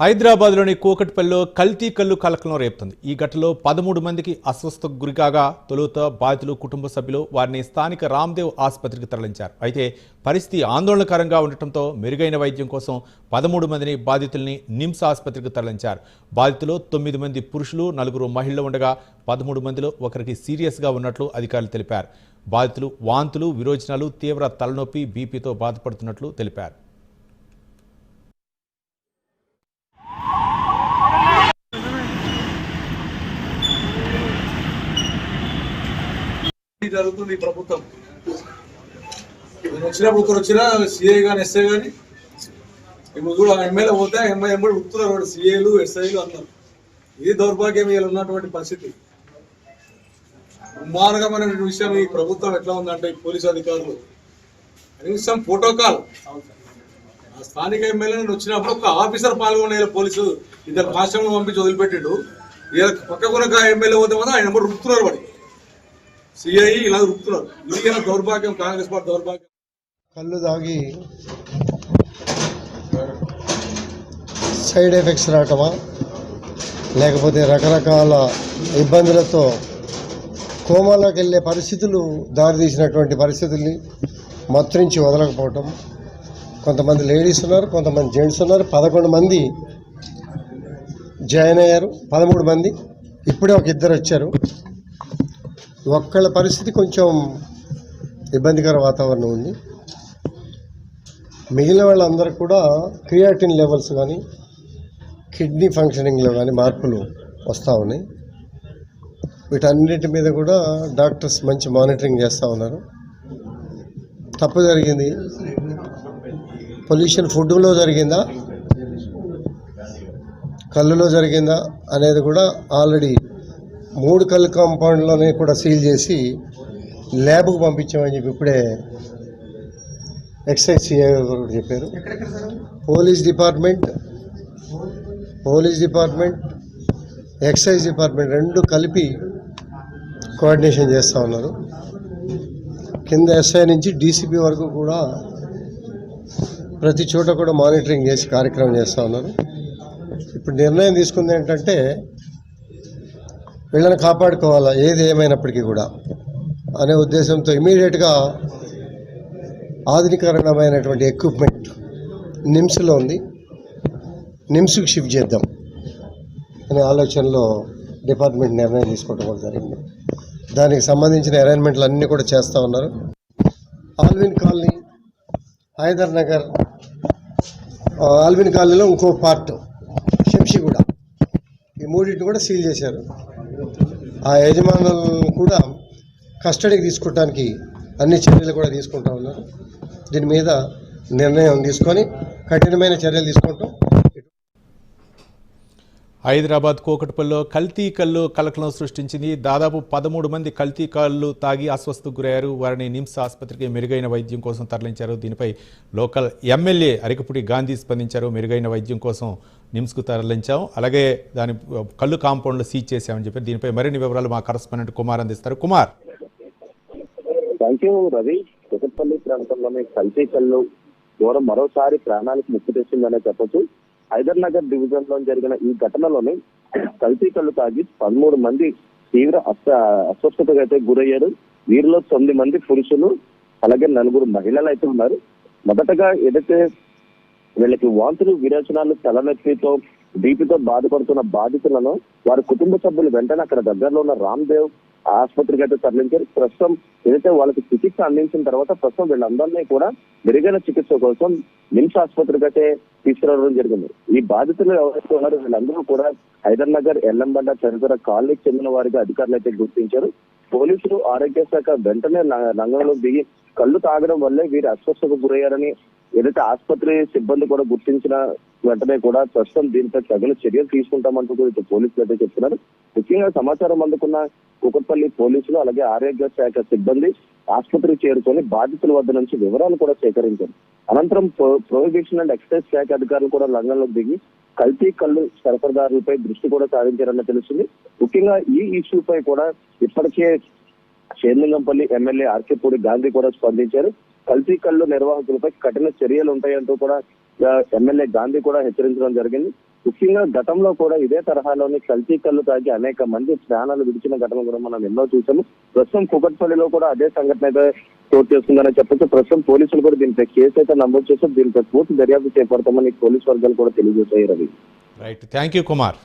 హైదరాబాద్లోని కూకట్పల్లిలో కల్తీ కల్లు కలకలం రేపుతుంది. ఈ ఘటనలో 13 మందికి అస్వస్థకు గురికాగా తొలుత బాధితులు కుటుంబ సభ్యులు వారిని స్థానిక రామ్దేవ్ ఆసుపత్రికి తరలించారు. అయితే పరిస్థితి ఆందోళనకరంగా ఉండటంతో మెరుగైన వైద్యం కోసం 13 మందిని బాధితుల్ని నిమ్స్ ఆసుపత్రికి తరలించారు. బాధితులు 9 మంది పురుషులు, 4 మహిళలు ఉండగా 13 మందిలో ఒకరికి సీరియస్గా ఉన్నట్లు అధికారులు తెలిపారు. బాధితులు వాంతులు, విరోచనాలు, తీవ్ర తలనొప్పి, బీపీతో బాధపడుతున్నట్లు తెలిపారు. జరుగుతుంది ఈ ప్రభుత్వం. వచ్చినప్పుడు ఒకరు వచ్చినా సిఐ కానీ ఎస్ఐ కానీ ఇప్పుడు కూడా ఎమ్మెల్యే పోతే ఎంబడి ఉత్తున్నారు సిఐలు ఎస్ఐలు అన్నారు. ఇది దౌర్భాగ్యం ఇలా ఉన్నటువంటి పరిస్థితి. బ్రహ్మాండమైన విషయం ఈ ప్రభుత్వం ఎట్లా ఉందంటే పోలీసు అధికారులు కనీసం ప్రోటోకాల్ స్థానిక ఎమ్మెల్యే వచ్చినప్పుడు ఒక ఆఫీసర్ పాల్గొనే పోలీసు 2 కానిస్టేబుల్ పంపించి వదిలిపెట్టిండు. ఇలా పక్కకున్న ఎమ్మెల్యే పోతే మాత్రం ఆయన ఎంబడి ఉత్తున్నారు వాడి సిఐ ఇలా రుపుతున్నారు. ఇది దౌర్భాగ్యం, కాంగ్రెస్ పార్టీ దౌర్భాగ్యం. కళ్ళు తాగి సైడ్ ఎఫెక్ట్స్ రావటమా లేకపోతే రకరకాల ఇబ్బందులతో కోమాలోకి వెళ్ళే పరిస్థితులు దారితీసినటువంటి పరిస్థితుల్ని మత్రించి వదలకపోవటం. కొంతమంది లేడీస్ ఉన్నారు, కొంతమంది జెంట్స్ ఉన్నారు. 11 మంది జాయిన్ అయ్యారు, 13 మంది ఇప్పుడే ఒక 2 వచ్చారు. ఒక్కళ్ళ పరిస్థితి కొంచెం ఇబ్బందికర వాతావరణం ఉంది. మిగిలిన వాళ్ళందరూ కూడా క్రియాటిన్ లెవెల్స్ కానీ కిడ్నీ ఫంక్షనింగ్లో కానీ మార్పులు వస్తూ ఉన్నాయి. వీటన్నిటి మీద కూడా డాక్టర్స్ మంచి మానిటరింగ్ చేస్తూ ఉన్నారు. తప్పు జరిగింది, పొల్యూషన్ ఫుడ్లో జరిగిందా కళ్ళులో జరిగిందా అనేది కూడా ఆల్రెడీ 3 కళ్ళు కాంపౌండ్లోనే కూడా సీల్ చేసి ల్యాబ్కు పంపించామని చెప్పి ఇప్పుడే ఎక్సైజ్ సిఐ గారు చెప్పారు. పోలీస్ డిపార్ట్మెంట్ ఎక్సైజ్ డిపార్ట్మెంట్ 2 కలిపి కోఆర్డినేషన్ చేస్తూ ఉన్నారు. కింద ఎస్ఐ నుంచి డీసీపీ వరకు కూడా ప్రతి చోట కూడా మానిటరింగ్ చేసి కార్యక్రమం చేస్తూ ఉన్నారు. ఇప్పుడు నిర్ణయం తీసుకుంది ఏంటంటే వీళ్ళని కాపాడుకోవాలా ఏది ఏమైనప్పటికీ కూడా అనే ఉద్దేశంతో ఇమీడియట్గా ఆధునికరణమైనటువంటి ఎక్విప్మెంట్ నిమ్స్లో ఉంది, నిమ్స్కి షిఫ్ట్ చేద్దాం అనే ఆలోచనలో డిపార్ట్మెంట్ నిర్ణయం తీసుకోవడం కూడా జరిగింది. దానికి సంబంధించిన అరేంజ్మెంట్లు అన్నీ కూడా చేస్తూ ఉన్నారు. ఆల్విన్ కాలనీ, హైదర్ నగర్, ఆల్విన్ కాలనీలో ఇంకో పార్ట్ శంషిగూడ, ఈ 3 కూడా సీల్ చేశారు. ఆ యజమానులను కూడా కస్టడీకి తీసుకోవడానికి అన్ని చర్యలు కూడా తీసుకుంటూ ఉన్నారు. దీని మీద నిర్ణయం తీసుకొని కఠినమైన చర్యలు తీసుకుంటాం. హైదరాబాద్ కూకట్పల్లిలో కల్తీ కల్లు కలకలం సృష్టించింది. దాదాపు 13 మంది కల్తీ కల్లు తాగి అస్వస్థకు గురయ్యారు. వారిని నిమ్స్ ఆసుపత్రికి మెరుగైన వైద్యం కోసం తరలించారు. దీనిపై లోకల్ ఎమ్మెల్యే అరికపుడి గాంధీ స్పందించారు. మెరుగైన వైద్యం కోసం నిమ్స్కు తరలించాం, అలాగే దాని కళ్ళు కాంపౌండ్లో సీజ్ చేశామని చెప్పారు. దీనిపై మరిన్ని వివరాలు మా కరెస్పాండెంట్ కుమార్ అందిస్తారు. కుమార్. Thank you Ravi. కూకట్పల్లి ప్రాంతంలోని కల్తీ కల్లు దూరం మరోసారి ప్రాణాలకు ముప్పు తెచ్చిందనే చెప్పొచ్చు. హైదర్ నగర్ డివిజన్ లో జరిగిన ఈ ఘటనలోని కల్తీ కళ్ళు తాగి 13 మంది తీవ్ర అస్వస్థతకు అయితే గురయ్యారు. వీరిలో 9 మంది పురుషులు, అలాగే 4 మహిళలు అయితే ఉన్నారు. మొదటగా ఏదైతే వీళ్ళకి వాంతులు, విరేచనాలు, తలనొప్పితో, బీపీతో బాధపడుతున్న బాధితులను వారి కుటుంబ సభ్యులు వెంటనే అక్కడ దగ్గరలో ఉన్న రామ్దేవ్ ఆసుపత్రికి అయితే తరలించారు. ప్రస్తుతం ఏదైతే వాళ్ళకి చికిత్స అందించిన తర్వాత ప్రస్తుతం వీళ్ళందరినీ కూడా మెరుగైన చికిత్స కోసం నిమ్స్ ఆసుపత్రికి అయితే తీసుకురావడం జరిగింది. ఈ బాధితులు ఎవరైతే ఉన్నారో వీళ్ళందరూ కూడా హైదర్ నగర్, ఎల్లంబండ తదితర కాలనీకి చెందిన వారిగా అధికారులు అయితే గుర్తించారు. పోలీసులు, ఆరోగ్య శాఖ వెంటనే రంగంలో దిగి కళ్ళు తాగడం వల్లే వీరు అస్వస్థతకు గురయ్యారని ఏదైతే ఆసుపత్రి సిబ్బంది కూడా గుర్తించిన వెంటనే కూడా ప్రస్తుతం దీనిపై తగిన చర్యలు తీసుకుంటామంటూ కూడా పోలీసులు అయితే చెప్తున్నారు. ముఖ్యంగా సమాచారం అందుకున్న కూకట్పల్లి పోలీసులు, అలాగే ఆరోగ్య శాఖ సిబ్బంది ఆసుపత్రికి చేరుకొని బాధితుల వద్ద నుంచి వివరాలు కూడా సేకరించారు. అనంతరం ప్రొహిబిషన్ అండ్ ఎక్సైజ్ శాఖ అధికారులు కూడా రంగంలోకి దిగి కల్తీ కళ్ళు సరఫరాదారులపై దృష్టి కూడా సారించారని తెలుస్తుంది. ముఖ్యంగా ఈ ఇష్యూపై కూడా ఇప్పటికే షేర్లింగంపల్లి ఎమ్మెల్యే ఆర్కే పూడి గాంధీ కూడా స్పందించారు. కల్తీ కళ్ళు నిర్వాహకులపై కఠిన చర్యలు ఉంటాయంటూ కూడా ఎమ్మెల్యే గాంధీ కూడా హెచ్చరించడం జరిగింది. ముఖ్యంగా గతంలో కూడా ఇదే తరహాలోని కల్తీ కళ్ళు తాగి అనేక మంది ప్రాణాలు విడిచిన ఘటనలు కూడా మనం ఎన్నో చూసాము. ప్రస్తుతం కూకట్పల్లిలో కూడా అదే సంఘటన అయితే చోటు చేస్తుందని చెప్పొచ్చు. ప్రస్తుతం పోలీసులు కూడా దీనిపై కేసు అయితే నమోదు చేస్తూ దీనిపై పూర్తి దర్యాప్తు చేపడతామని పోలీసు వర్గాలు కూడా తెలియజేశాయి. Ravi, right, thank you Kumar.